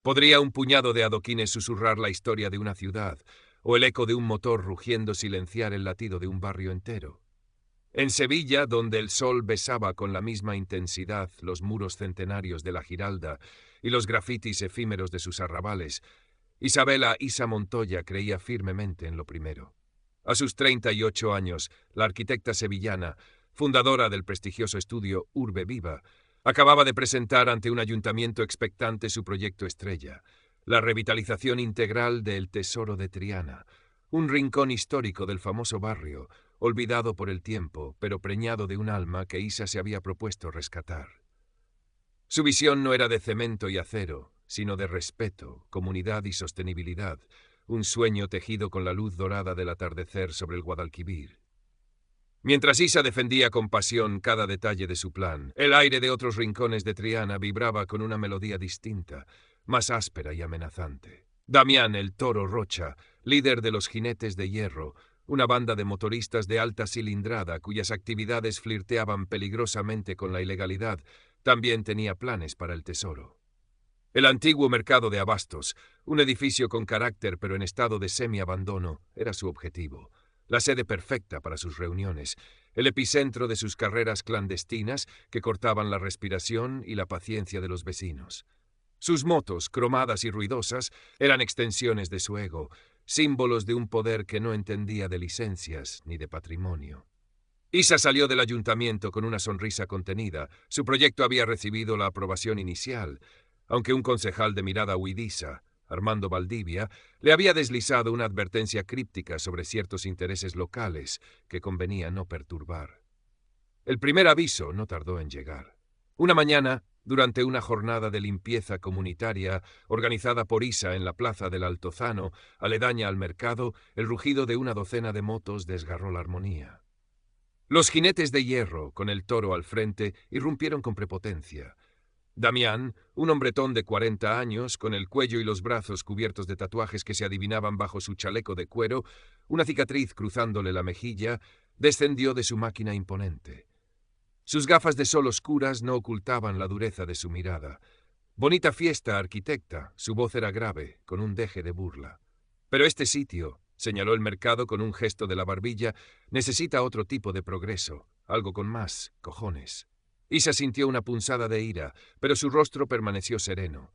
Podría un puñado de adoquines susurrar la historia de una ciudad, o el eco de un motor rugiendo silenciar el latido de un barrio entero. En Sevilla, donde el sol besaba con la misma intensidad los muros centenarios de la Giralda y los grafitis efímeros de sus arrabales, Isabela Isa Montoya creía firmemente en lo primero. A sus 38 años, la arquitecta sevillana, fundadora del prestigioso estudio Urbe Viva, acababa de presentar ante un ayuntamiento expectante su proyecto estrella, la revitalización integral del Tesoro de Triana, un rincón histórico del famoso barrio, olvidado por el tiempo, pero preñado de un alma que Isa se había propuesto rescatar. Su visión no era de cemento y acero, sino de respeto, comunidad y sostenibilidad, un sueño tejido con la luz dorada del atardecer sobre el Guadalquivir. Mientras Isa defendía con pasión cada detalle de su plan, el aire de otros rincones de Triana vibraba con una melodía distinta, más áspera y amenazante. Damián el Toro Rocha, líder de los Jinetes de Hierro, una banda de motoristas de alta cilindrada cuyas actividades flirteaban peligrosamente con la ilegalidad, también tenía planes para el tesoro. El antiguo mercado de abastos, un edificio con carácter pero en estado de semi-abandono, era su objetivo. La sede perfecta para sus reuniones, el epicentro de sus carreras clandestinas que cortaban la respiración y la paciencia de los vecinos. Sus motos, cromadas y ruidosas, eran extensiones de su ego, símbolos de un poder que no entendía de licencias ni de patrimonio. Isa salió del ayuntamiento con una sonrisa contenida. Su proyecto había recibido la aprobación inicial, aunque un concejal de mirada huidiza, Armando Valdivia, le había deslizado una advertencia críptica sobre ciertos intereses locales que convenía no perturbar. El primer aviso no tardó en llegar. Una mañana, durante una jornada de limpieza comunitaria organizada por Isa en la plaza del Altozano, aledaña al mercado, el rugido de una docena de motos desgarró la armonía. Los jinetes de hierro, con el toro al frente, irrumpieron con prepotencia. Damián, un hombretón de 40 años, con el cuello y los brazos cubiertos de tatuajes que se adivinaban bajo su chaleco de cuero, una cicatriz cruzándole la mejilla, descendió de su máquina imponente. Sus gafas de sol oscuras no ocultaban la dureza de su mirada. Bonita fiesta, arquitecta, su voz era grave, con un deje de burla. Pero este sitio, señaló el mercado con un gesto de la barbilla, necesita otro tipo de progreso, algo con más cojones. Isa sintió una punzada de ira, pero su rostro permaneció sereno.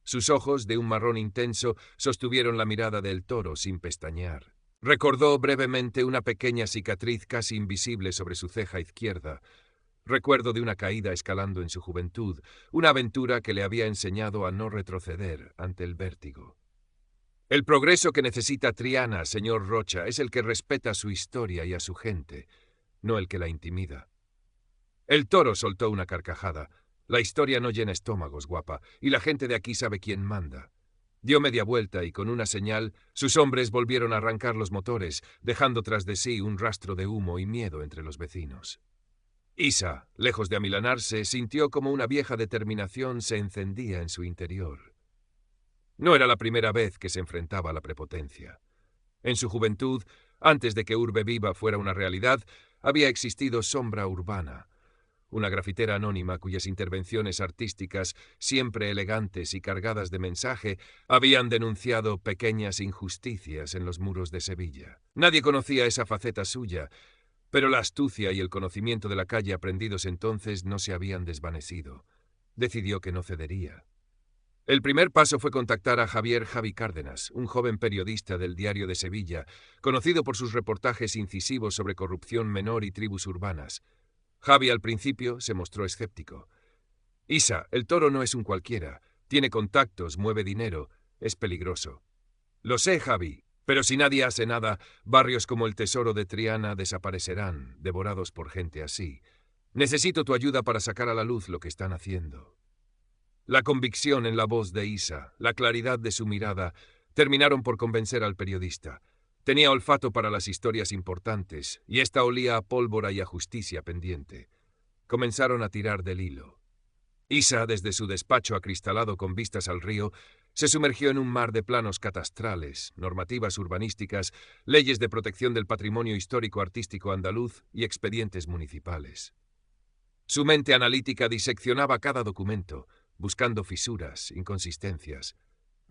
Sus ojos, de un marrón intenso, sostuvieron la mirada del toro sin pestañear. Recordó brevemente una pequeña cicatriz casi invisible sobre su ceja izquierda, recuerdo de una caída escalando en su juventud, una aventura que le había enseñado a no retroceder ante el vértigo. El progreso que necesita Triana, señor Rocha, es el que respeta su historia y a su gente, no el que la intimida. El toro soltó una carcajada. La historia no llena estómagos, guapa, y la gente de aquí sabe quién manda. Dio media vuelta y con una señal, sus hombres volvieron a arrancar los motores, dejando tras de sí un rastro de humo y miedo entre los vecinos. Isa, lejos de amilanarse, sintió como una vieja determinación se encendía en su interior. No era la primera vez que se enfrentaba a la prepotencia. En su juventud, antes de que Urbe Viva fuera una realidad, había existido Sombra Urbana, una grafitera anónima cuyas intervenciones artísticas, siempre elegantes y cargadas de mensaje, habían denunciado pequeñas injusticias en los muros de Sevilla. Nadie conocía esa faceta suya, pero la astucia y el conocimiento de la calle aprendidos entonces no se habían desvanecido. Decidió que no cedería. El primer paso fue contactar a Javier Javi Cárdenas, un joven periodista del Diario de Sevilla, conocido por sus reportajes incisivos sobre corrupción menor y tribus urbanas. Javi al principio se mostró escéptico. Isa, el toro no es un cualquiera. Tiene contactos, mueve dinero. Es peligroso. Lo sé, Javi, pero si nadie hace nada, barrios como el Tesoro de Triana desaparecerán, devorados por gente así. Necesito tu ayuda para sacar a la luz lo que están haciendo. La convicción en la voz de Isa, la claridad de su mirada, terminaron por convencer al periodista. Tenía olfato para las historias importantes, y esta olía a pólvora y a justicia pendiente. Comenzaron a tirar del hilo. Isa, desde su despacho acristalado con vistas al río, se sumergió en un mar de planos catastrales, normativas urbanísticas, leyes de protección del patrimonio histórico-artístico andaluz y expedientes municipales. Su mente analítica diseccionaba cada documento, buscando fisuras, inconsistencias.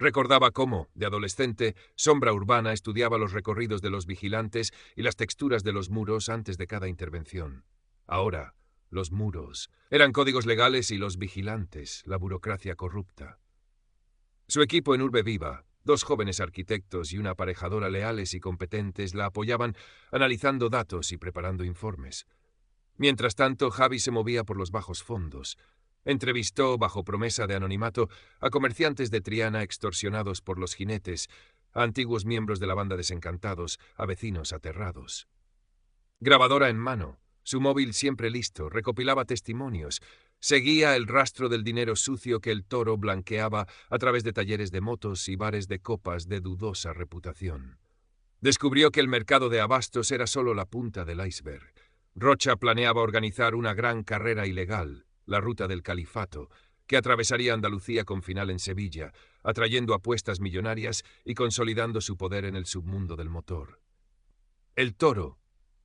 Recordaba cómo, de adolescente, Sombra Urbana estudiaba los recorridos de los vigilantes y las texturas de los muros antes de cada intervención. Ahora, los muros eran códigos legales y los vigilantes, la burocracia corrupta. Su equipo en Urbe Viva, 2 jóvenes arquitectos y una aparejadora leales y competentes, la apoyaban analizando datos y preparando informes. Mientras tanto, Javi se movía por los bajos fondos. Entrevistó, bajo promesa de anonimato, a comerciantes de Triana extorsionados por los jinetes, a antiguos miembros de la banda Desencantados, a vecinos aterrados. Grabadora en mano, su móvil siempre listo, recopilaba testimonios, seguía el rastro del dinero sucio que el Toro blanqueaba a través de talleres de motos y bares de copas de dudosa reputación. Descubrió que el mercado de abastos era solo la punta del iceberg. Rocha planeaba organizar una gran carrera ilegal, la Ruta del Califato, que atravesaría Andalucía con final en Sevilla, atrayendo apuestas millonarias y consolidando su poder en el submundo del motor. El Toro,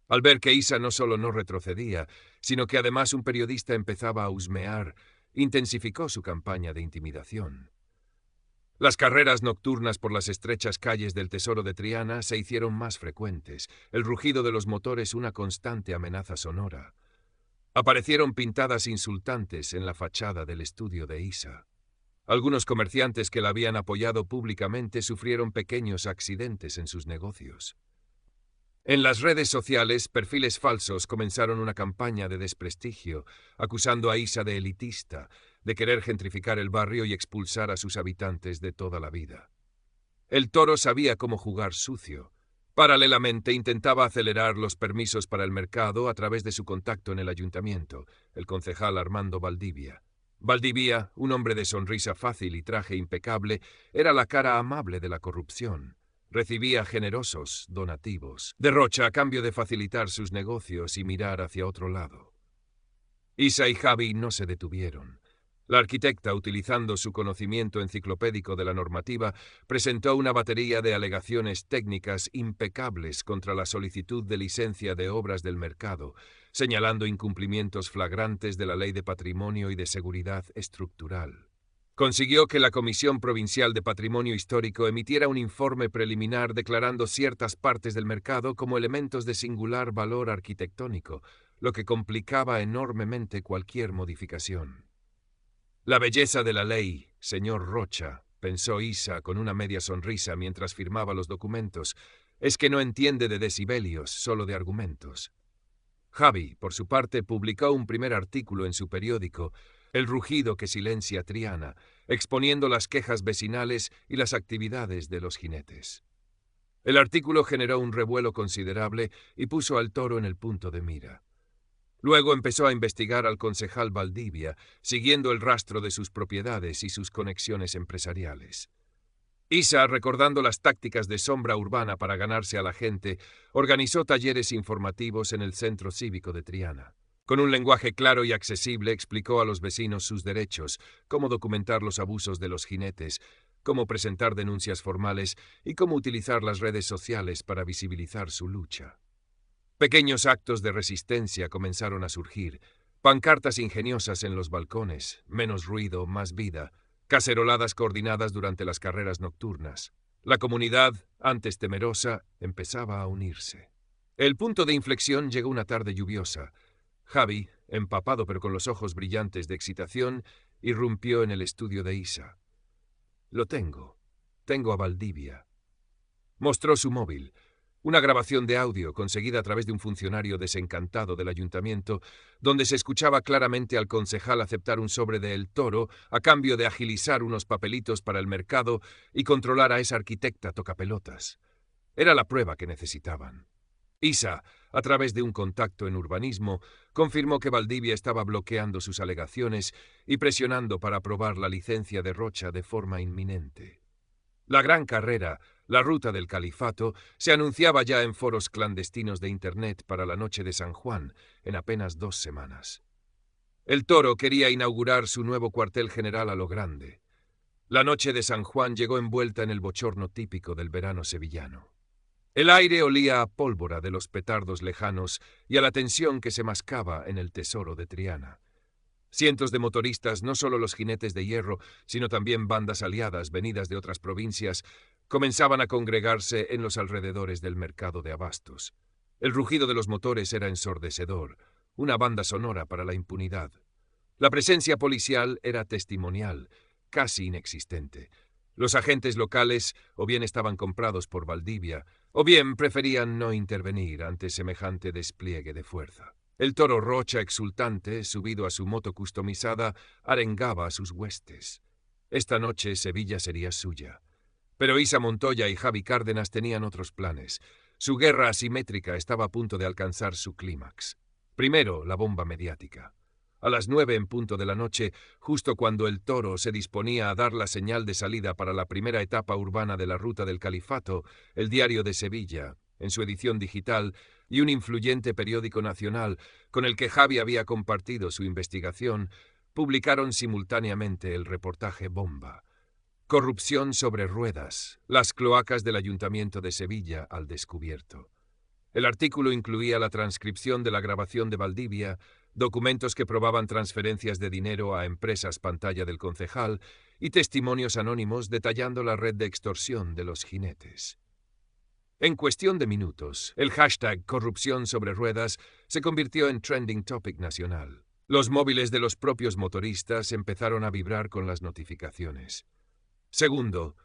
al ver que Isa no solo no retrocedía, sino que además un periodista empezaba a husmear, intensificó su campaña de intimidación. Las carreras nocturnas por las estrechas calles del Tesoro de Triana se hicieron más frecuentes, el rugido de los motores una constante amenaza sonora. Aparecieron pintadas insultantes en la fachada del estudio de Isa. Algunos comerciantes que la habían apoyado públicamente sufrieron pequeños accidentes en sus negocios. En las redes sociales, perfiles falsos comenzaron una campaña de desprestigio, acusando a Isa de elitista, de querer gentrificar el barrio y expulsar a sus habitantes de toda la vida. El Toro sabía cómo jugar sucio. Paralelamente intentaba acelerar los permisos para el mercado a través de su contacto en el ayuntamiento, el concejal Armando Valdivia. Valdivia, un hombre de sonrisa fácil y traje impecable, era la cara amable de la corrupción. Recibía generosos donativos de Rocha a cambio de facilitar sus negocios y mirar hacia otro lado. Isa y Javi no se detuvieron. La arquitecta, utilizando su conocimiento enciclopédico de la normativa, presentó una batería de alegaciones técnicas impecables contra la solicitud de licencia de obras del mercado, señalando incumplimientos flagrantes de la Ley de Patrimonio y de Seguridad Estructural. Consiguió que la Comisión Provincial de Patrimonio Histórico emitiera un informe preliminar declarando ciertas partes del mercado como elementos de singular valor arquitectónico, lo que complicaba enormemente cualquier modificación. La belleza de la ley, señor Rocha, pensó Isa con una media sonrisa mientras firmaba los documentos, es que no entiende de decibelios, solo de argumentos. Javi, por su parte, publicó un primer artículo en su periódico, El rugido que silencia Triana, exponiendo las quejas vecinales y las actividades de los jinetes. El artículo generó un revuelo considerable y puso al Toro en el punto de mira. Luego empezó a investigar al concejal Valdivia, siguiendo el rastro de sus propiedades y sus conexiones empresariales. Isa, recordando las tácticas de Sombra Urbana para ganarse a la gente, organizó talleres informativos en el Centro Cívico de Triana. Con un lenguaje claro y accesible explicó a los vecinos sus derechos, cómo documentar los abusos de los jinetes, cómo presentar denuncias formales y cómo utilizar las redes sociales para visibilizar su lucha. Pequeños actos de resistencia comenzaron a surgir, pancartas ingeniosas en los balcones, menos ruido, más vida, caceroladas coordinadas durante las carreras nocturnas. La comunidad, antes temerosa, empezaba a unirse. El punto de inflexión llegó una tarde lluviosa. Javi, empapado pero con los ojos brillantes de excitación, irrumpió en el estudio de Isa. Lo tengo a Valdivia. Mostró su móvil. Una grabación de audio conseguida a través de un funcionario desencantado del ayuntamiento, donde se escuchaba claramente al concejal aceptar un sobre de El Toro a cambio de agilizar unos papelitos para el mercado y controlar a esa arquitecta tocapelotas. Era la prueba que necesitaban. Isa, a través de un contacto en urbanismo, confirmó que Valdivia estaba bloqueando sus alegaciones y presionando para aprobar la licencia de Rocha de forma inminente. La gran carrera, la Ruta del Califato, se anunciaba ya en foros clandestinos de Internet para la noche de San Juan, en apenas 2 semanas. El Toro quería inaugurar su nuevo cuartel general a lo grande. La noche de San Juan llegó envuelta en el bochorno típico del verano sevillano. El aire olía a pólvora de los petardos lejanos y a la tensión que se mascaba en el Tesoro de Triana. Cientos de motoristas, no solo los jinetes de hierro, sino también bandas aliadas venidas de otras provincias, comenzaban a congregarse en los alrededores del mercado de abastos. El rugido de los motores era ensordecedor, una banda sonora para la impunidad. La presencia policial era testimonial, casi inexistente. Los agentes locales o bien estaban comprados por Valdivia, o bien preferían no intervenir ante semejante despliegue de fuerza. El toro Rocha exultante, subido a su moto customizada, arengaba a sus huestes. Esta noche Sevilla sería suya. Pero Isa Montoya y Javi Cárdenas tenían otros planes. Su guerra asimétrica estaba a punto de alcanzar su clímax. Primero, la bomba mediática. A las 9 en punto de la noche, justo cuando el toro se disponía a dar la señal de salida para la primera etapa urbana de la Ruta del Califato, el Diario de Sevilla, en su edición digital, y un influyente periódico nacional, con el que Javi había compartido su investigación, publicaron simultáneamente el reportaje Bomba. Corrupción sobre ruedas, las cloacas del Ayuntamiento de Sevilla al descubierto. El artículo incluía la transcripción de la grabación de Valdivia, documentos que probaban transferencias de dinero a empresas pantalla del concejal y testimonios anónimos detallando la red de extorsión de los jinetes. En cuestión de minutos, el hashtag corrupción sobre ruedas se convirtió en trending topic nacional. Los móviles de los propios motoristas empezaron a vibrar con las notificaciones. Segundo,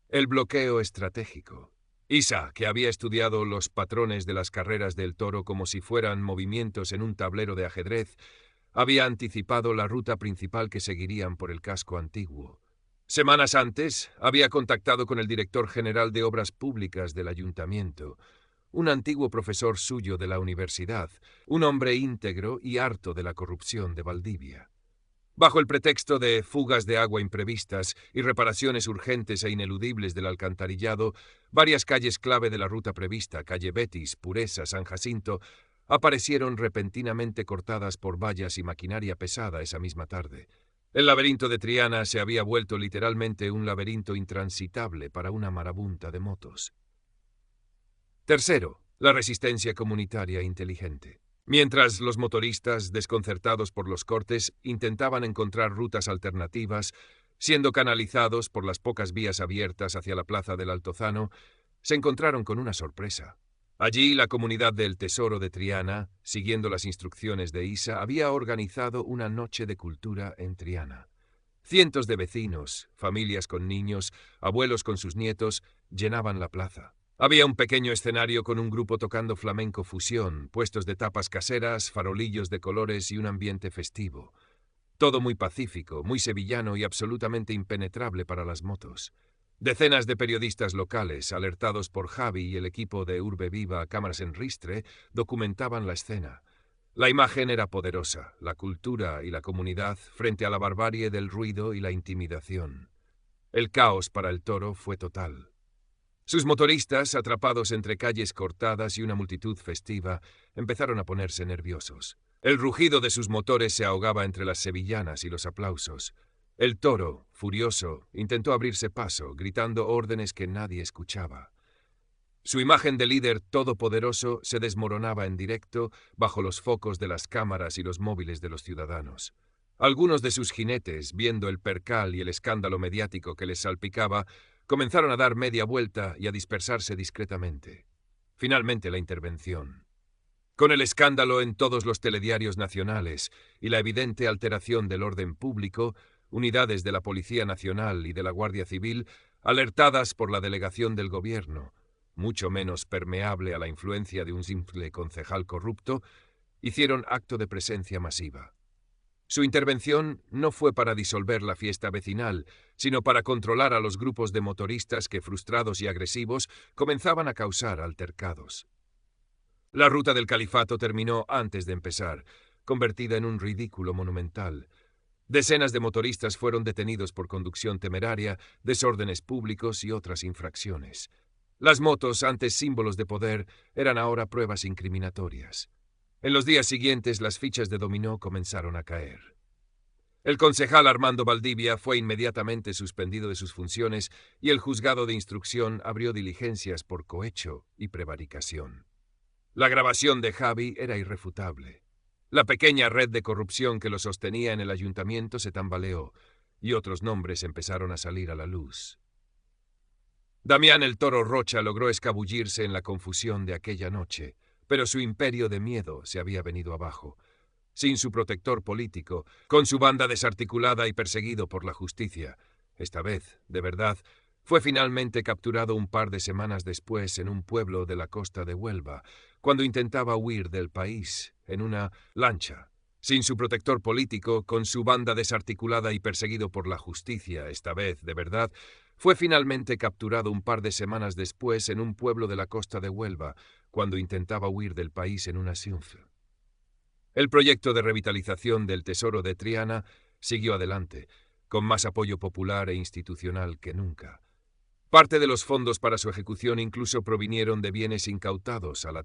el bloqueo estratégico. Isa, que había estudiado los patrones de las carreras del toro como si fueran movimientos en un tablero de ajedrez, había anticipado la ruta principal que seguirían por el casco antiguo. Semanas antes, había contactado con el director general de Obras Públicas del Ayuntamiento, un antiguo profesor suyo de la universidad, un hombre íntegro y harto de la corrupción de Valdivia. Bajo el pretexto de fugas de agua imprevistas y reparaciones urgentes e ineludibles del alcantarillado, varias calles clave de la ruta prevista, calle Betis, Pureza, San Jacinto, aparecieron repentinamente cortadas por vallas y maquinaria pesada esa misma tarde. El laberinto de Triana se había vuelto literalmente un laberinto intransitable para una marabunta de motos. Tercero, la resistencia comunitaria inteligente. Mientras los motoristas, desconcertados por los cortes, intentaban encontrar rutas alternativas, siendo canalizados por las pocas vías abiertas hacia la plaza del Altozano, se encontraron con una sorpresa. Allí, la comunidad del Tesoro de Triana, siguiendo las instrucciones de Isa, había organizado una noche de cultura en Triana. Cientos de vecinos, familias con niños, abuelos con sus nietos, llenaban la plaza. Había un pequeño escenario con un grupo tocando flamenco fusión, puestos de tapas caseras, farolillos de colores y un ambiente festivo. Todo muy pacífico, muy sevillano y absolutamente impenetrable para las motos. Decenas de periodistas locales, alertados por Javi y el equipo de Urbe Viva Cámaras en Ristre, documentaban la escena. La imagen era poderosa, la cultura y la comunidad frente a la barbarie del ruido y la intimidación. El caos para el toro fue total. Sus motoristas, atrapados entre calles cortadas y una multitud festiva, empezaron a ponerse nerviosos. El rugido de sus motores se ahogaba entre las sevillanas y los aplausos. El toro, furioso, intentó abrirse paso, gritando órdenes que nadie escuchaba. Su imagen de líder todopoderoso se desmoronaba en directo bajo los focos de las cámaras y los móviles de los ciudadanos. Algunos de sus jinetes, viendo el percal y el escándalo mediático que les salpicaba, comenzaron a dar media vuelta y a dispersarse discretamente. Finalmente la intervención. Con el escándalo en todos los telediarios nacionales y la evidente alteración del orden público, unidades de la Policía Nacional y de la Guardia Civil, alertadas por la delegación del gobierno, mucho menos permeable a la influencia de un simple concejal corrupto, hicieron acto de presencia masiva. Su intervención no fue para disolver la fiesta vecinal, sino para controlar a los grupos de motoristas que, frustrados y agresivos, comenzaban a causar altercados. La ruta del Califato terminó antes de empezar, convertida en un ridículo monumental. Decenas de motoristas fueron detenidos por conducción temeraria, desórdenes públicos y otras infracciones. Las motos, antes símbolos de poder, eran ahora pruebas incriminatorias. En los días siguientes, las fichas de dominó comenzaron a caer. El concejal Armando Valdivia fue inmediatamente suspendido de sus funciones y el juzgado de instrucción abrió diligencias por cohecho y prevaricación. La grabación de Javi era irrefutable. La pequeña red de corrupción que lo sostenía en el ayuntamiento se tambaleó, y otros nombres empezaron a salir a la luz. Damián el Toro Rocha logró escabullirse en la confusión de aquella noche, pero su imperio de miedo se había venido abajo. Sin su protector político, con su banda desarticulada y perseguido por la justicia, esta vez, de verdad, fue finalmente capturado un par de semanas después en un pueblo de la costa de Huelva, cuando intentaba huir del país en una lancha. Sin su protector político, con su banda desarticulada y perseguido por la justicia, esta vez, de verdad, fue finalmente capturado un par de semanas después en un pueblo de la costa de Huelva, cuando intentaba huir del país en una Siunf. El proyecto de revitalización del Tesoro de Triana siguió adelante, con más apoyo popular e institucional que nunca. Parte de los fondos para su ejecución incluso provinieron de bienes incautados a la